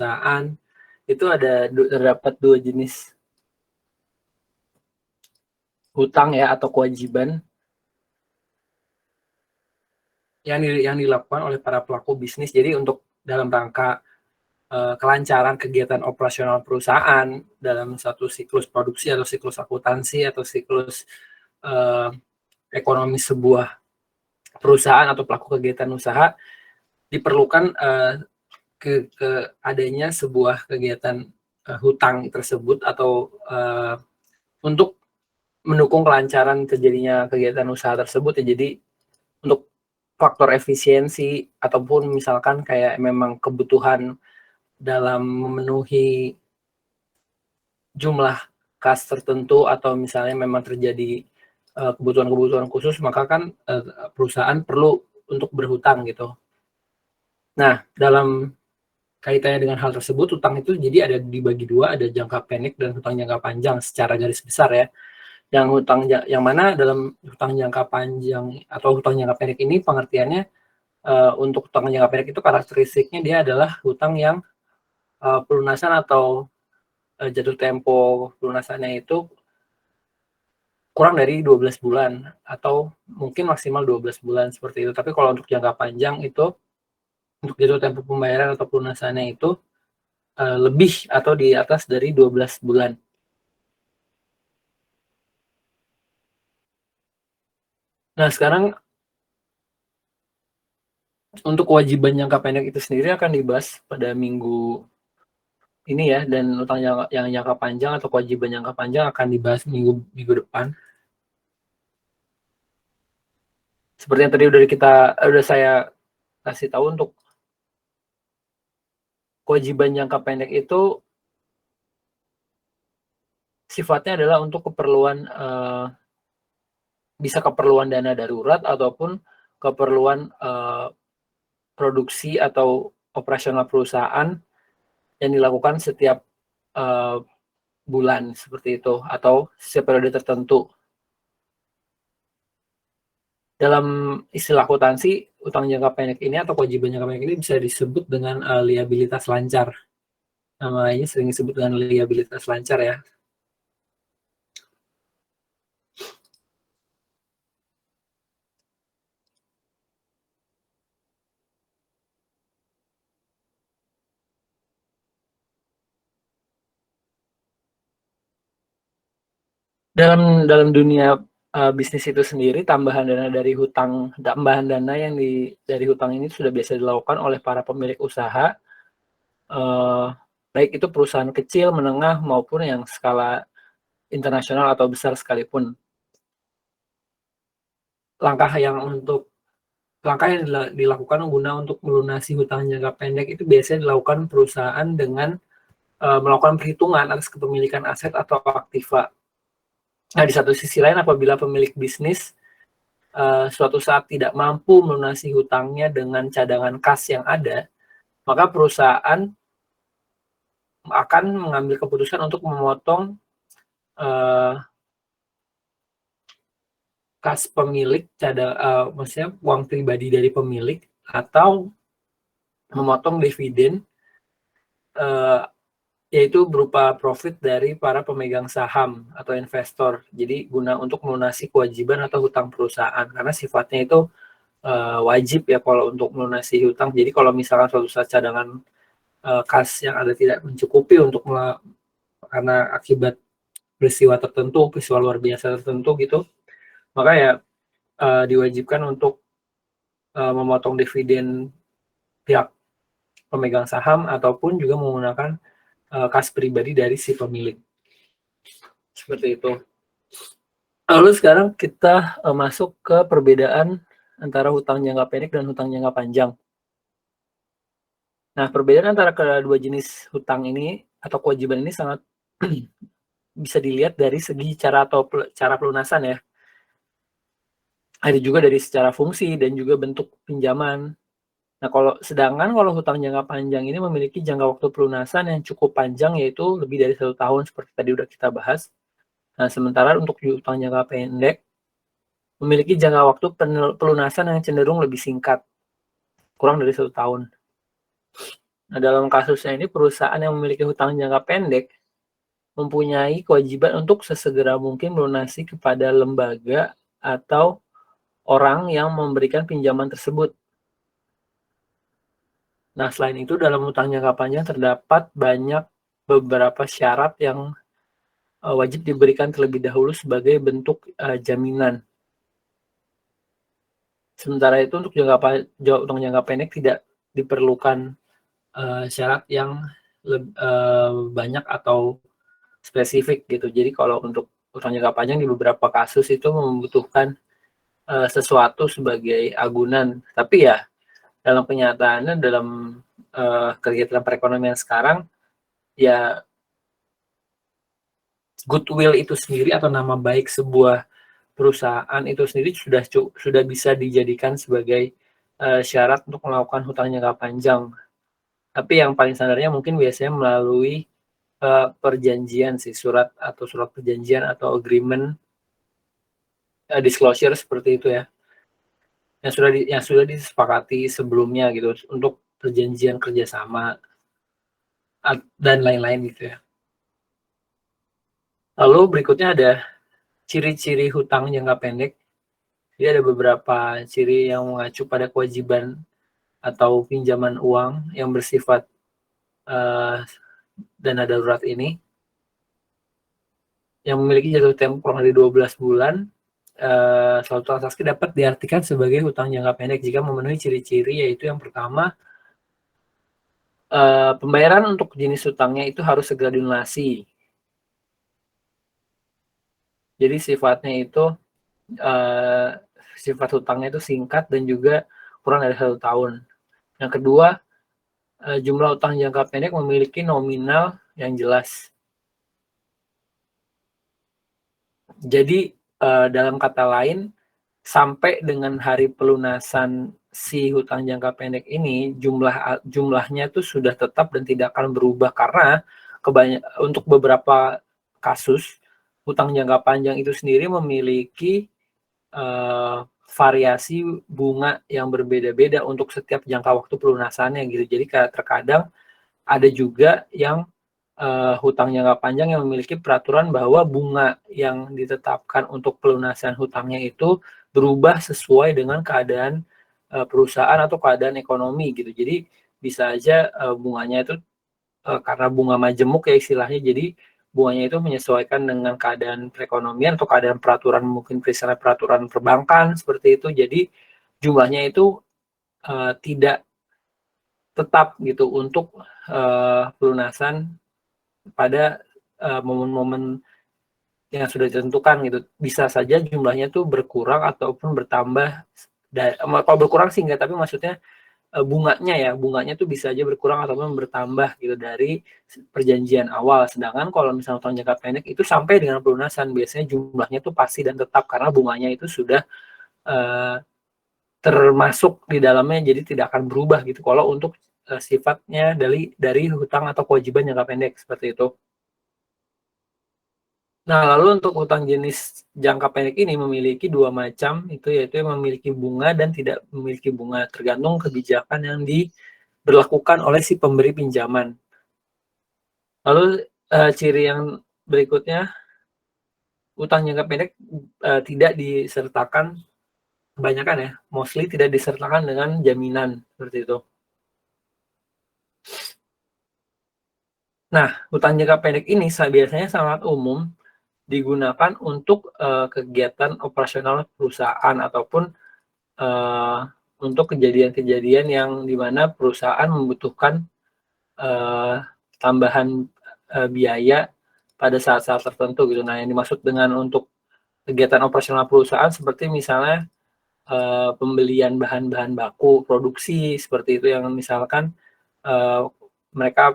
perusahaan itu terdapat 2 jenis hutang ya atau kewajiban yang dilakukan oleh para pelaku bisnis. Jadi untuk dalam rangka kelancaran kegiatan operasional perusahaan dalam satu siklus produksi atau siklus akuntansi atau siklus ekonomi sebuah perusahaan atau pelaku kegiatan usaha, diperlukan adanya sebuah kegiatan hutang tersebut atau untuk mendukung kelancaran terjadinya kegiatan usaha tersebut ya. Jadi untuk faktor efisiensi ataupun misalkan kayak memang kebutuhan dalam memenuhi jumlah kas tertentu atau misalnya memang terjadi kebutuhan-kebutuhan khusus, maka kan perusahaan perlu untuk berhutang gitu. Nah, dalam kaitannya dengan hal tersebut, hutang itu jadi ada dibagi dua, ada jangka pendek dan hutang jangka panjang secara garis besar ya. Yang mana dalam hutang jangka panjang atau hutang jangka pendek ini pengertiannya, untuk hutang jangka pendek itu karakteristiknya dia adalah hutang yang pelunasan atau jatuh tempo pelunasannya itu kurang dari 12 bulan atau mungkin maksimal 12 bulan seperti itu. Tapi kalau untuk jangka panjang itu, untuk jatuh tempo pembayaran atau pelunasannya itu lebih atau di atas dari 12 bulan. Nah, sekarang untuk kewajiban jangka pendek itu sendiri akan dibahas pada minggu ini ya, dan utang yang jangka panjang atau kewajiban jangka panjang akan dibahas minggu depan. Seperti yang tadi udah saya kasih tahu, untuk kewajiban jangka pendek itu sifatnya adalah untuk keperluan bisa keperluan dana darurat ataupun keperluan produksi atau operasional perusahaan yang dilakukan setiap bulan seperti itu atau setiap periode tertentu. Dalam istilah akuntansi, utang jangka pendek ini atau kewajiban jangka pendek ini bisa disebut dengan liabilitas lancar. Namanya sering disebut dengan liabilitas lancar ya. Dalam dunia bisnis itu sendiri, tambahan dana dari hutang ini sudah biasa dilakukan oleh para pemilik usaha, baik itu perusahaan kecil, menengah maupun yang skala internasional atau besar sekalipun. Langkah yang dilakukan guna untuk melunasi hutang jangka pendek itu biasanya dilakukan perusahaan dengan melakukan perhitungan atas kepemilikan aset atau aktiva. Nah, di satu sisi lain, apabila pemilik bisnis suatu saat tidak mampu melunasi hutangnya dengan cadangan kas yang ada, maka perusahaan akan mengambil keputusan untuk memotong kas pemilik, maksudnya uang pribadi dari pemilik, atau memotong dividen, yaitu berupa profit dari para pemegang saham atau investor. Jadi guna untuk melunasi kewajiban atau hutang perusahaan, karena sifatnya itu wajib ya kalau untuk melunasi hutang. Jadi kalau misalkan suatu saat cadangan kas yang ada tidak mencukupi untuk karena akibat peristiwa luar biasa tertentu gitu, maka ya diwajibkan untuk memotong dividen pihak pemegang saham ataupun juga menggunakan kas pribadi dari si pemilik. Seperti itu. Lalu sekarang kita masuk ke perbedaan antara hutang jangka pendek dan hutang jangka panjang. Nah, perbedaan antara kedua jenis hutang ini atau kewajiban ini sangat bisa dilihat dari segi cara pelunasan ya. Ada juga dari secara fungsi dan juga bentuk pinjaman. Nah, sedangkan kalau hutang jangka panjang ini memiliki jangka waktu pelunasan yang cukup panjang, yaitu lebih dari 1 tahun seperti tadi udah kita bahas. Nah, sementara untuk hutang jangka pendek memiliki jangka waktu pelunasan yang cenderung lebih singkat, kurang dari 1 tahun. Nah, dalam kasusnya ini perusahaan yang memiliki hutang jangka pendek mempunyai kewajiban untuk sesegera mungkin melunasi kepada lembaga atau orang yang memberikan pinjaman tersebut. Nah, selain itu dalam hutang jangka panjang terdapat banyak beberapa syarat yang wajib diberikan terlebih dahulu sebagai bentuk jaminan. Sementara itu untuk hutang jangka pendek tidak diperlukan syarat yang banyak atau spesifik gitu. Jadi kalau untuk hutang jangka panjang di beberapa kasus itu membutuhkan sesuatu sebagai agunan. Tapi ya dalam kenyataannya dalam kegiatan perekonomian sekarang ya goodwill itu sendiri atau nama baik sebuah perusahaan itu sendiri sudah bisa dijadikan sebagai syarat untuk melakukan hutang jangka panjang. Tapi yang paling standarnya mungkin biasanya melalui perjanjian sih, surat perjanjian atau agreement disclosure seperti itu ya. Yang sudah disepakati sebelumnya gitu untuk perjanjian kerjasama dan lain-lain gitu ya. Lalu berikutnya ada ciri-ciri hutang jangka pendek. Jadi ada beberapa ciri yang mengacu pada kewajiban atau pinjaman uang yang bersifat dana darurat ini, yang memiliki jatuh tempo kurang dari 12 bulan. Suatu transaksi dapat diartikan sebagai hutang jangka pendek jika memenuhi ciri-ciri, yaitu yang pertama, pembayaran untuk jenis hutangnya itu harus segera dilunasi. Jadi sifat hutangnya itu singkat dan juga kurang dari 1 tahun. Yang kedua, jumlah hutang jangka pendek memiliki nominal yang jelas. Jadi dalam kata lain, sampai dengan hari pelunasan si hutang jangka pendek ini jumlahnya itu sudah tetap dan tidak akan berubah, karena untuk beberapa kasus hutang jangka panjang itu sendiri memiliki variasi bunga yang berbeda-beda untuk setiap jangka waktu pelunasannya gitu. Jadi terkadang ada juga yang hutang jangka panjang yang memiliki peraturan bahwa bunga yang ditetapkan untuk pelunasan hutangnya itu berubah sesuai dengan keadaan perusahaan atau keadaan ekonomi gitu. Jadi bisa aja bunganya itu karena bunga majemuk ya istilahnya, jadi bunganya itu menyesuaikan dengan keadaan perekonomian atau keadaan peraturan, mungkin misalnya peraturan perbankan seperti itu. Jadi jumlahnya itu tidak tetap gitu untuk pelunasan pada momen-momen yang sudah ditentukan gitu. Bisa saja jumlahnya tuh berkurang ataupun bertambah. Kalau berkurang sih enggak, tapi maksudnya bunganya tuh bisa aja berkurang ataupun bertambah gitu dari perjanjian awal. Sedangkan kalau misalnya utang jangka pendek itu sampai dengan pelunasan biasanya jumlahnya tuh pasti dan tetap, karena bunganya itu sudah termasuk di dalamnya, jadi tidak akan berubah gitu kalau untuk sifatnya dari hutang atau kewajiban jangka pendek seperti itu. Nah, lalu untuk hutang jenis jangka pendek ini memiliki 2 macam, yaitu yang memiliki bunga dan tidak memiliki bunga, tergantung kebijakan yang diberlakukan oleh si pemberi pinjaman. Lalu ciri yang berikutnya, hutang jangka pendek tidak disertakan, kebanyakan ya, mostly tidak disertakan dengan jaminan, seperti itu. Nah, hutang jangka pendek ini biasanya sangat umum digunakan untuk kegiatan operasional perusahaan ataupun untuk kejadian-kejadian yang di mana perusahaan membutuhkan tambahan biaya pada saat-saat tertentu gitu. Nah, yang dimaksud dengan untuk kegiatan operasional perusahaan seperti misalnya pembelian bahan-bahan baku produksi seperti itu, yang misalkan mereka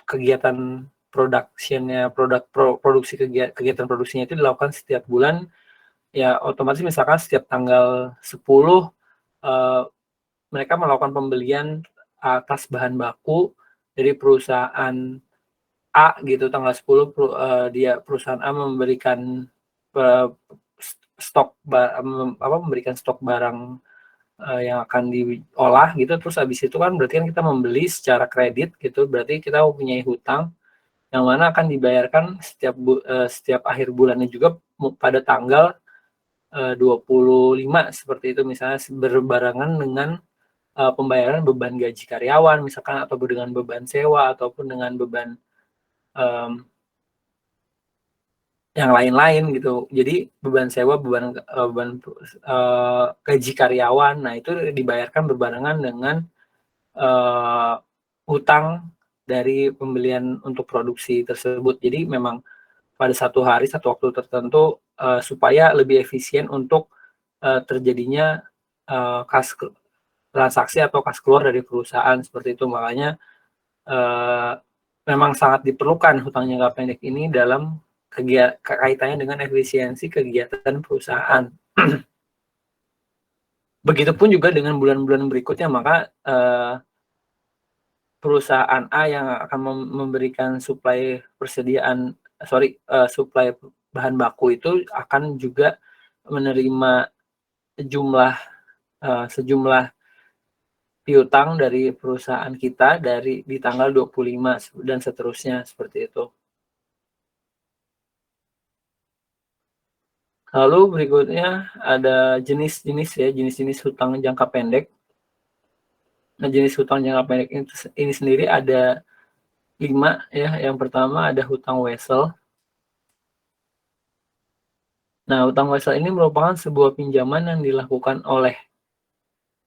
kegiatan produksi kegiatan produksinya itu dilakukan setiap bulan, ya otomatis misalkan setiap tanggal 10 mereka melakukan pembelian atas bahan baku dari perusahaan A gitu. Tanggal 10 perusahaan A memberikan stok memberikan stok barang yang akan diolah gitu, terus habis itu kan berarti kan kita membeli secara kredit gitu, berarti kita mempunyai hutang yang mana akan dibayarkan setiap akhir bulannya juga pada tanggal 25 seperti itu, misalnya berbarengan dengan pembayaran beban gaji karyawan misalkan, atau dengan beban sewa ataupun dengan beban yang lain-lain gitu. Jadi beban sewa, beban gaji karyawan, nah itu dibayarkan berbarengan dengan utang dari pembelian untuk produksi tersebut. Jadi memang pada satu hari, satu waktu tertentu, supaya lebih efisien untuk terjadinya kas transaksi atau kas keluar dari perusahaan seperti itu. Makanya memang sangat diperlukan hutang jangka pendek ini dalam kaitannya dengan efisiensi kegiatan perusahaan. Begitupun juga dengan bulan-bulan berikutnya, maka perusahaan A yang akan memberikan suplai bahan baku itu akan juga menerima sejumlah piutang dari perusahaan kita di tanggal 25 dan seterusnya seperti itu. Lalu berikutnya ada jenis-jenis hutang jangka pendek. Nah, jenis hutang jangka pendek ini sendiri ada 5 ya. Yang pertama ada hutang wesel. Nah, hutang wesel ini merupakan sebuah pinjaman yang dilakukan oleh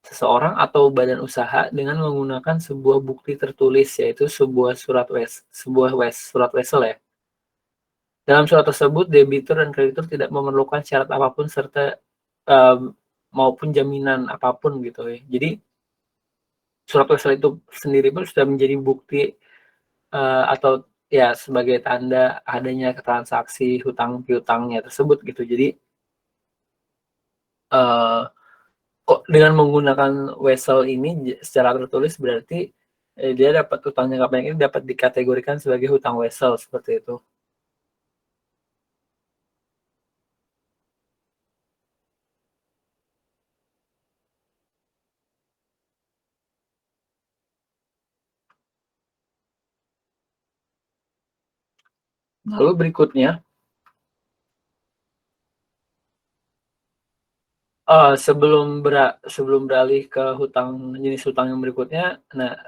seseorang atau badan usaha dengan menggunakan sebuah bukti tertulis, yaitu surat wesel ya. Dalam surat tersebut, debitur dan kreditur tidak memerlukan syarat apapun serta maupun jaminan apapun gitu ya. Jadi surat wesel itu sendiri pun sudah menjadi bukti atau ya sebagai tanda adanya transaksi hutang piutangnya tersebut gitu. Jadi kok dengan menggunakan wesel ini secara tertulis berarti dia dapat hutang jangka pendek ini dapat dikategorikan sebagai hutang wesel seperti itu. Lalu berikutnya, sebelum beralih ke jenis hutang yang berikutnya, nah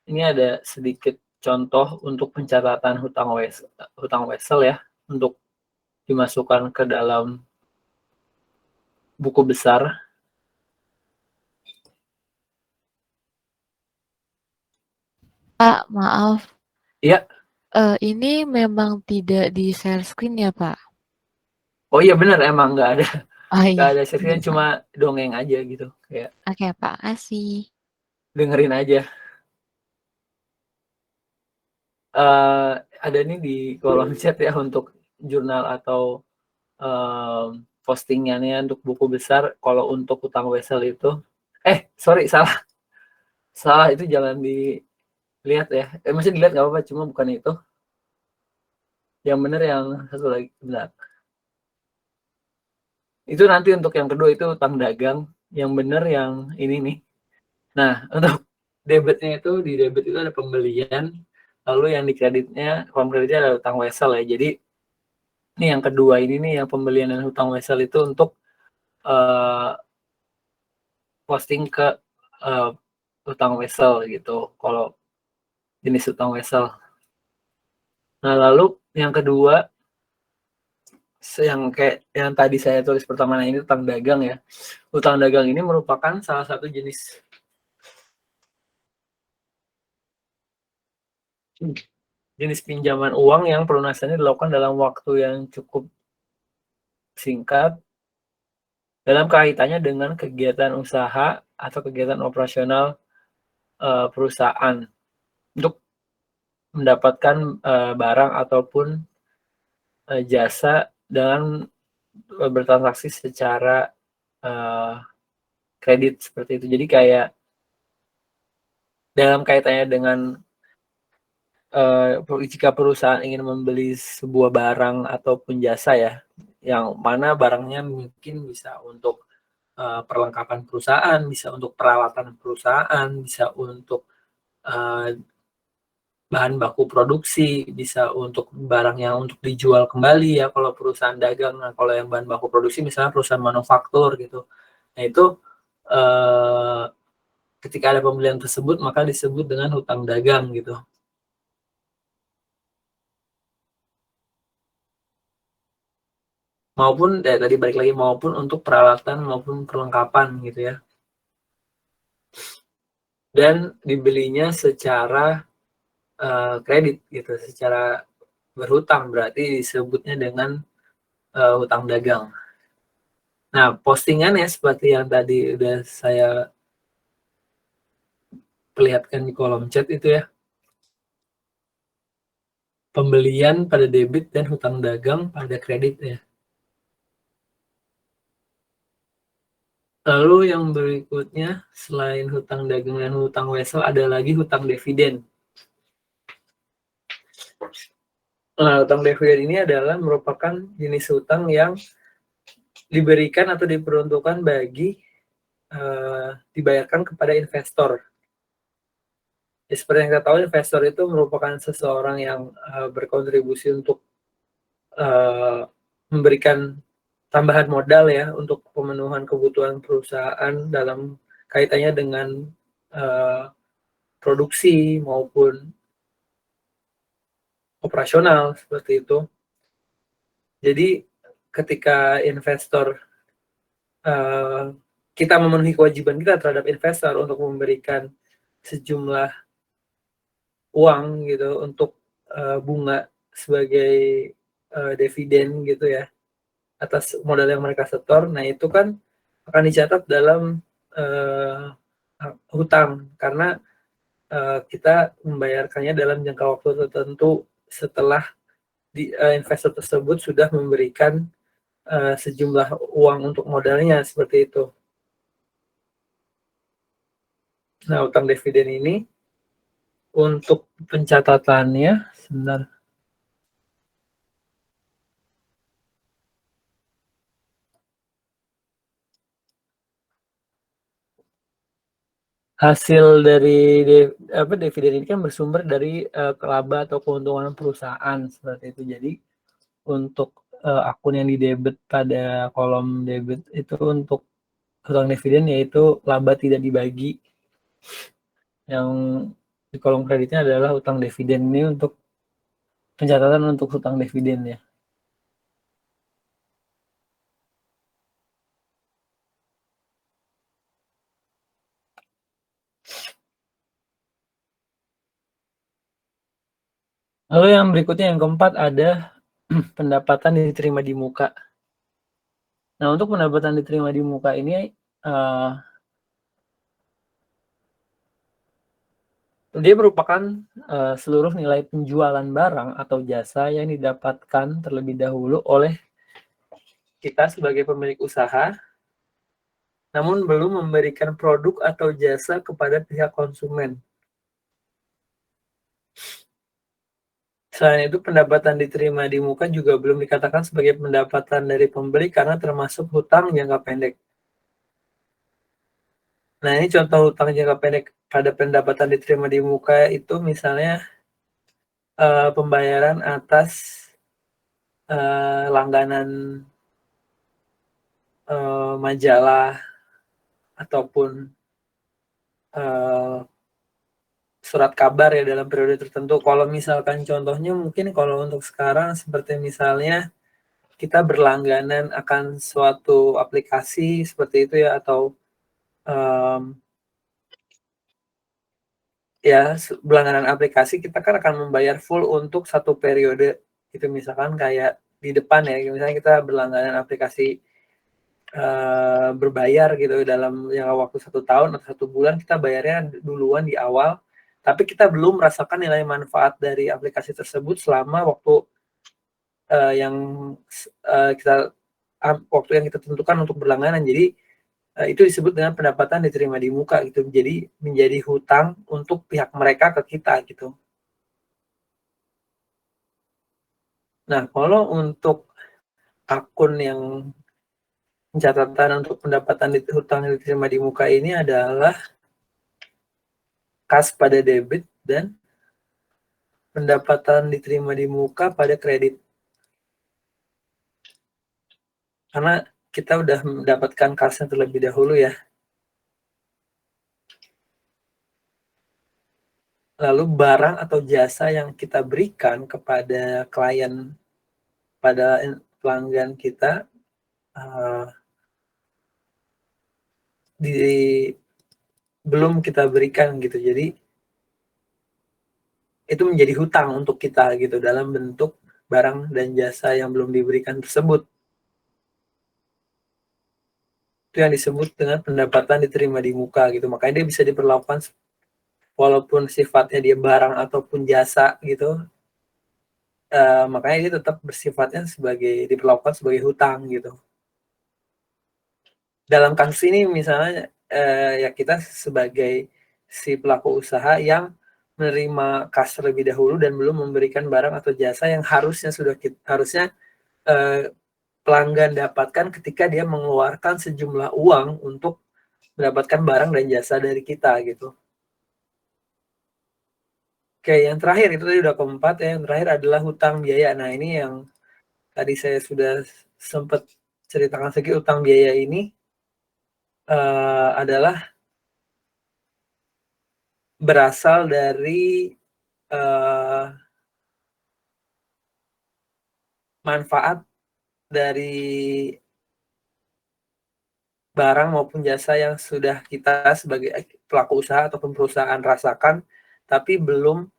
ini ada sedikit contoh untuk pencatatan hutang wesel ya, untuk dimasukkan ke dalam buku besar. Pak, maaf. Iya. Ini memang tidak di share screen ya, Pak? Oh iya benar, emang nggak ada Oh nggak iya, ada share, bisa. cuma dongeng aja gitu, kayak Oke, Pak, kasih. dengerin aja. Ada nih di kolom chat ya untuk jurnal atau postingannya untuk buku besar. Kalau untuk hutang wesel itu, sorry, salah itu jangan dilihat ya. Masih dilihat nggak apa-apa, cuma bukan itu. Yang benar yang satu lagi, benar. Itu nanti untuk yang kedua itu hutang dagang. Yang benar yang ini nih. Nah, untuk debitnya itu, di debit itu ada pembelian, lalu yang di kolom kreditnya ada hutang wesel ya. Jadi ini yang kedua ini nih, yang pembelian dan hutang wesel itu untuk posting ke hutang wesel gitu, kalau jenis hutang wesel. Nah, lalu yang kedua, yang tadi saya tulis pertama, nah ini hutang dagang ya. Hutang dagang ini merupakan salah satu jenis pinjaman uang yang pelunasannya dilakukan dalam waktu yang cukup singkat dalam kaitannya dengan kegiatan usaha atau kegiatan operasional perusahaan untuk mendapatkan barang ataupun jasa dengan bertransaksi secara kredit seperti itu. Jadi kayak dalam kaitannya dengan jika perusahaan ingin membeli sebuah barang ataupun jasa ya, yang mana barangnya mungkin bisa untuk perlengkapan perusahaan, bisa untuk peralatan perusahaan, bisa untuk bahan baku produksi, bisa untuk barang yang untuk dijual kembali ya kalau perusahaan dagang. Nah, kalau yang bahan baku produksi misalnya perusahaan manufaktur gitu. Nah, itu ketika ada pembelian tersebut maka disebut dengan hutang dagang gitu. Maupun tadi balik lagi, maupun untuk peralatan maupun perlengkapan gitu ya. Dan dibelinya secara kredit gitu, secara berhutang, berarti disebutnya dengan hutang dagang. Nah, postingannya seperti yang tadi udah saya perlihatkan di kolom chat itu ya, pembelian pada debit dan hutang dagang pada kredit ya. Lalu yang berikutnya, selain hutang dagang dan hutang wesel, ada lagi hutang dividen. Nah, hutang dividen ini adalah merupakan jenis hutang yang diberikan atau diperuntukkan bagi dibayarkan kepada investor. Ya, seperti yang kita tahu, investor itu merupakan seseorang yang berkontribusi untuk memberikan tambahan modal ya untuk pemenuhan kebutuhan perusahaan dalam kaitannya dengan produksi maupun operasional seperti itu. Jadi ketika investor kita memenuhi kewajiban kita terhadap investor untuk memberikan sejumlah uang gitu untuk bunga sebagai dividen gitu ya atas modal yang mereka setor. Nah, itu kan akan dicatat dalam hutang karena kita membayarkannya dalam jangka waktu tertentu setelah investor tersebut sudah memberikan sejumlah uang untuk modalnya seperti itu. Nah, utang dividen ini untuk pencatatannya, sebentar. Hasil dari dividen ini kan bersumber dari laba atau keuntungan perusahaan seperti itu. Jadi untuk akun yang didebit pada kolom debit itu untuk hutang dividen yaitu laba tidak dibagi. Yang di kolom kreditnya adalah hutang dividen, ini untuk pencatatan untuk hutang dividen ya. Lalu yang berikutnya yang keempat ada pendapatan diterima di muka. Nah, untuk pendapatan diterima di muka ini dia merupakan seluruh nilai penjualan barang atau jasa yang didapatkan terlebih dahulu oleh kita sebagai pemilik usaha, namun belum memberikan produk atau jasa kepada pihak konsumen. Selain itu, pendapatan diterima di muka juga belum dikatakan sebagai pendapatan dari pembeli karena termasuk hutang jangka pendek. Nah, ini contoh hutang jangka pendek pada pendapatan diterima di muka itu misalnya pembayaran atas langganan majalah ataupun surat kabar ya dalam periode tertentu. Kalau misalkan contohnya mungkin kalau untuk sekarang seperti misalnya kita berlangganan akan suatu aplikasi seperti itu ya, atau ya berlangganan aplikasi kita kan akan membayar full untuk satu periode itu, misalkan kayak di depan ya, misalnya kita berlangganan aplikasi berbayar gitu dalam jangka waktu 1 tahun atau 1 bulan, kita bayarnya duluan di awal, tapi kita belum merasakan nilai manfaat dari aplikasi tersebut selama waktu yang kita waktu yang kita tentukan untuk berlangganan. Jadi itu disebut dengan pendapatan diterima di muka gitu. Jadi menjadi hutang untuk pihak mereka ke kita gitu. Nah, kalau untuk akun yang Catatan untuk pendapatan hutang yang diterima di muka ini adalah kas pada debit dan pendapatan diterima di muka pada kredit. Karena kita udah mendapatkan kasnya terlebih dahulu ya. Lalu barang atau jasa yang kita berikan kepada klien, pada pelanggan kita, belum kita berikan gitu. Jadi itu menjadi hutang untuk kita gitu dalam bentuk barang dan jasa yang belum diberikan tersebut. Itu yang disebut dengan pendapatan diterima di muka gitu. Makanya dia bisa diperlakukan walaupun sifatnya dia barang ataupun jasa gitu, makanya dia tetap bersifatnya diperlakukan sebagai hutang gitu. Dalam kasus ini misalnya ya kita sebagai si pelaku usaha yang menerima kas terlebih dahulu dan belum memberikan barang atau jasa yang harusnya pelanggan dapatkan ketika dia mengeluarkan sejumlah uang untuk mendapatkan barang dan jasa dari kita gitu. Oke, yang terakhir itu tadi udah keempat ya. Yang terakhir adalah hutang biaya. Nah, ini yang tadi saya sudah sempat ceritakan sedikit. Hutang biaya ini adalah berasal dari manfaat dari barang maupun jasa yang sudah kita sebagai pelaku usaha ataupun perusahaan rasakan, tapi belum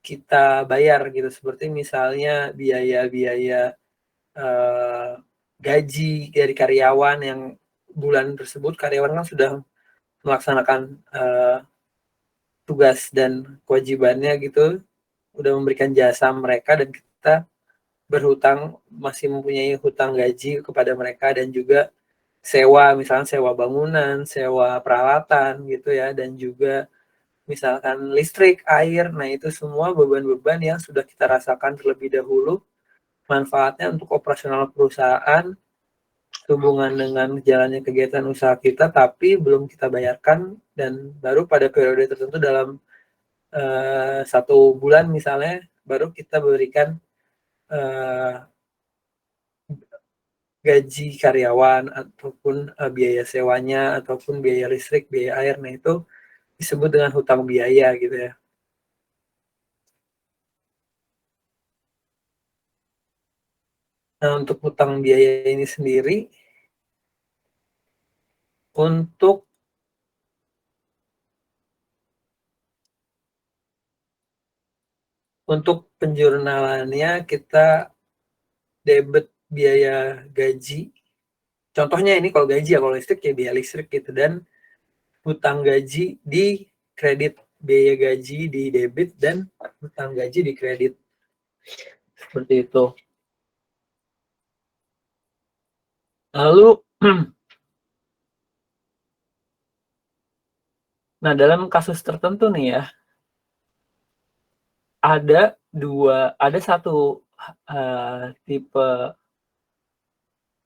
kita bayar gitu. Seperti misalnya biaya-biaya gaji dari karyawan yang bulan tersebut karyawan kan sudah melaksanakan tugas dan kewajibannya gitu, udah memberikan jasa mereka dan kita berhutang, masih mempunyai hutang gaji kepada mereka dan juga sewa, misalnya sewa bangunan, sewa peralatan gitu ya, dan juga misalkan listrik, air. Nah, itu semua beban-beban yang sudah kita rasakan terlebih dahulu manfaatnya untuk operasional perusahaan, hubungan dengan jalannya kegiatan usaha kita, tapi belum kita bayarkan, dan baru pada periode tertentu dalam 1 bulan misalnya, baru kita berikan gaji karyawan, ataupun biaya sewanya, ataupun biaya listrik, biaya air. Nah, itu disebut dengan hutang biaya gitu ya. Nah, untuk hutang biaya ini sendiri, untuk penjurnalannya kita debit biaya gaji. Contohnya ini kalau gaji ya, kalau listrik ya biaya listrik gitu, dan hutang gaji di kredit, biaya gaji di debit dan hutang gaji di kredit. Seperti itu. Lalu nah, dalam kasus tertentu nih ya, ada satu tipe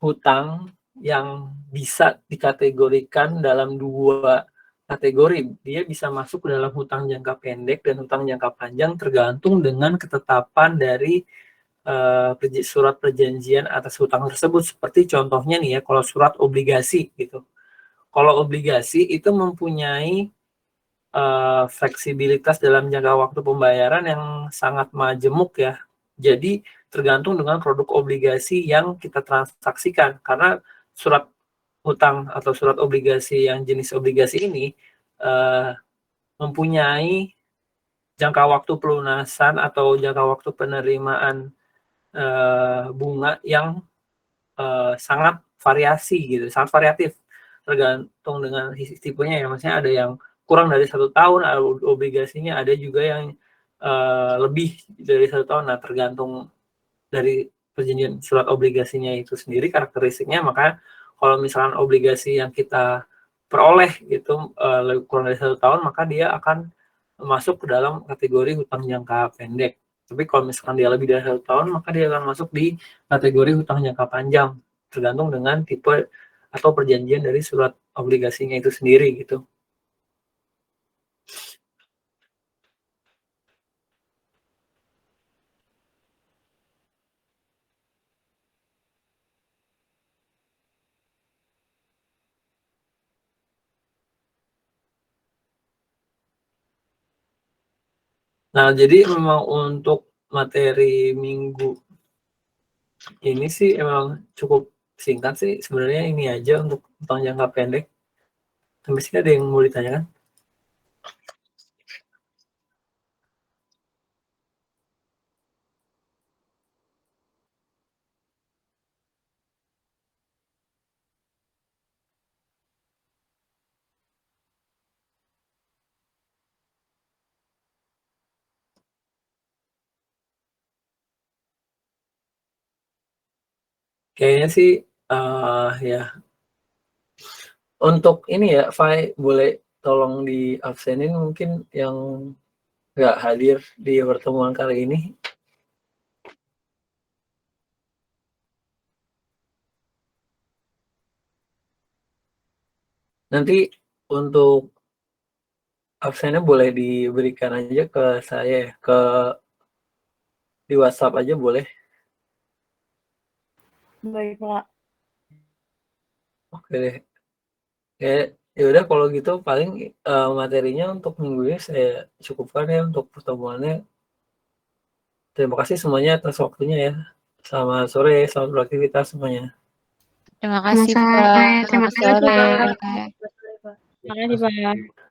hutang yang bisa dikategorikan dalam 2 kategori. Dia bisa masuk ke dalam hutang jangka pendek dan hutang jangka panjang tergantung dengan ketetapan dari surat perjanjian atas hutang tersebut. Seperti contohnya nih ya, kalau surat obligasi gitu. Kalau obligasi itu mempunyai fleksibilitas dalam jangka waktu pembayaran yang sangat majemuk ya. Jadi tergantung dengan produk obligasi yang kita transaksikan, karena surat hutang atau surat obligasi yang jenis obligasi ini mempunyai jangka waktu pelunasan atau jangka waktu penerimaan bunga yang sangat sangat variatif, tergantung dengan tipenya ya. Maksudnya ada yang kurang dari 1 tahun obligasinya, ada juga yang lebih dari 1 tahun. Nah, tergantung dari perjanjian surat obligasinya itu sendiri karakteristiknya. Maka kalau misalkan obligasi yang kita peroleh itu kurang dari 1 tahun, maka dia akan masuk ke dalam kategori hutang jangka pendek. Tapi kalau misalkan dia lebih dari 1 tahun, maka dia akan masuk di kategori hutang jangka panjang, tergantung dengan tipe atau perjanjian dari surat obligasinya itu sendiri gitu. Nah, jadi memang untuk materi minggu ini sih emang cukup singkat sih sebenarnya, ini aja untuk utang jangka pendek. Sampai sini ada yang mau ditanyakan? Kayaknya sih ya untuk ini ya, Fai boleh tolong di absenin mungkin yang nggak hadir di pertemuan kali ini. Nanti untuk absennya boleh diberikan aja ke saya ya, ke di WhatsApp aja boleh. Baik, Pak. Oke deh. Ya udah kalau gitu paling materinya untuk minggu ini saya cukupkan ya untuk pertemuannya. Terima kasih semuanya atas waktunya ya. Selamat sore, selamat beraktivitas semuanya. Terima kasih, Pak. Terima Selamat kasih, sore. Pak. Terima kasih, Pak.